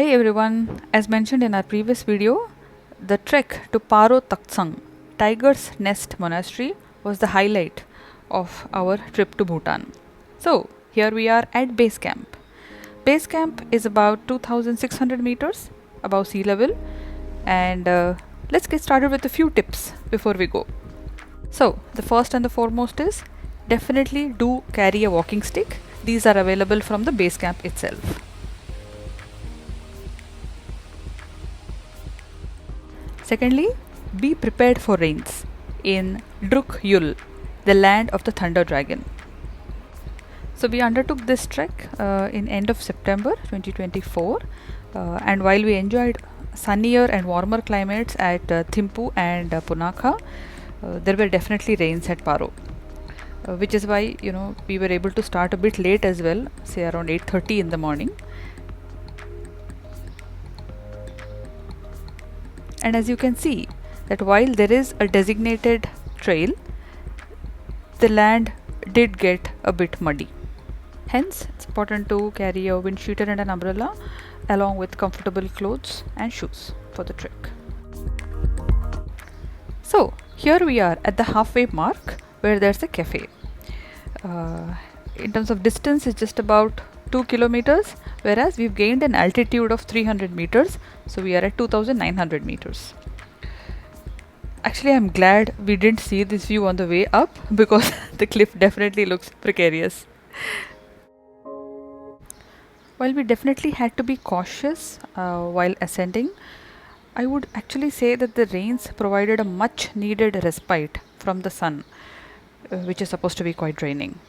Hey everyone, as mentioned in our previous video, the trek to Paro Taktsang, Tiger's Nest Monastery, was the highlight of our trip to Bhutan. So, here we are at base camp. Base camp is about 2600 meters above sea level, and let's get started with a few tips before we go. So, the first and the foremost is definitely do carry a walking stick. These are available from the base camp itself. Secondly, be prepared for rains in Druk Yul, the land of the thunder dragon. So we undertook this trek in end of September 2024, and while we enjoyed sunnier and warmer climates at Thimpu and Punakha, there were definitely rains at Paro, which is why we were able to start a bit late as well, say around 8:30 in the morning. And as you can see that while there is a designated trail, the land did get a bit muddy. Hence, it's important to carry a wind cheater and an umbrella along with comfortable clothes and shoes for the trek. So, here we are at the halfway mark where there's a cafe. In terms of distance, it's just about 2 kilometers, whereas we've gained an altitude of 300 meters, so we are at 2900 meters. Actually, I'm glad we didn't see this view on the way up because the cliff definitely looks precarious. While we definitely had to be cautious while ascending, I would actually say that the rains provided a much needed respite from the sun, which is supposed to be quite draining.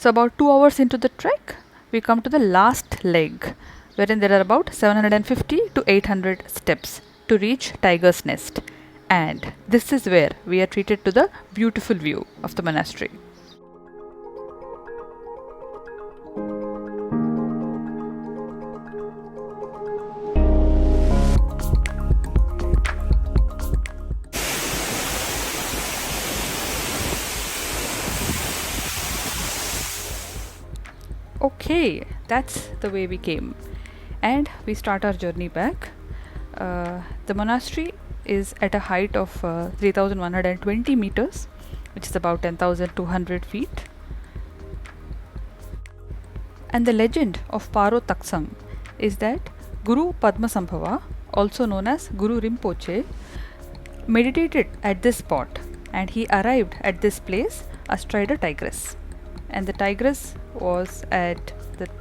So about 2 hours into the trek, we come to the last leg, wherein there are about 750 to 800 steps to reach Tiger's Nest. And this is where we are treated to the beautiful view of the monastery. Okay, that's the way we came, and we start our journey back. The monastery is at a height of 3120 meters, which is about 10,200 feet. And the legend of Paro Taktsang is that Guru Padmasambhava, also known as Guru Rinpoche, meditated at this spot, and he arrived at this place astride a tigress. And the tigress was at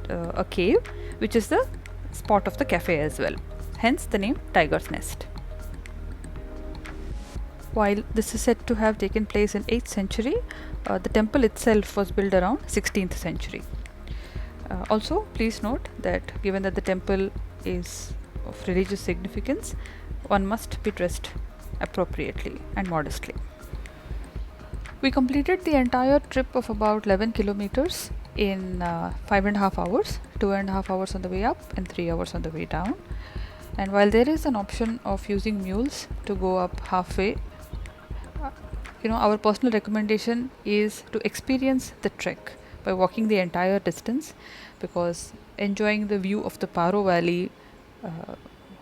a cave, which is the spot of the cafe as well. Hence the name Tiger's Nest. While this is said to have taken place in 8th century, the temple itself was built around 16th century. Also, please note that given that the temple is of religious significance, one must be dressed appropriately and modestly. We completed the entire trip of about 11 kilometers in 5.5 hours, 2.5 hours on the way up and 3 hours on the way down. And while there is an option of using mules to go up halfway, our personal recommendation is to experience the trek by walking the entire distance, because enjoying the view of the Paro Valley,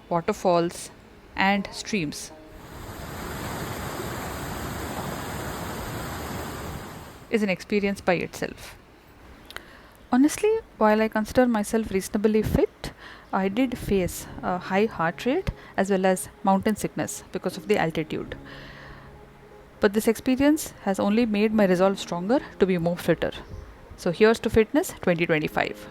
waterfalls and streams is an experience by itself. Honestly, while I consider myself reasonably fit, I did face a high heart rate as well as mountain sickness because of the altitude. But this experience has only made my resolve stronger to be more fitter. So here's to fitness 2025.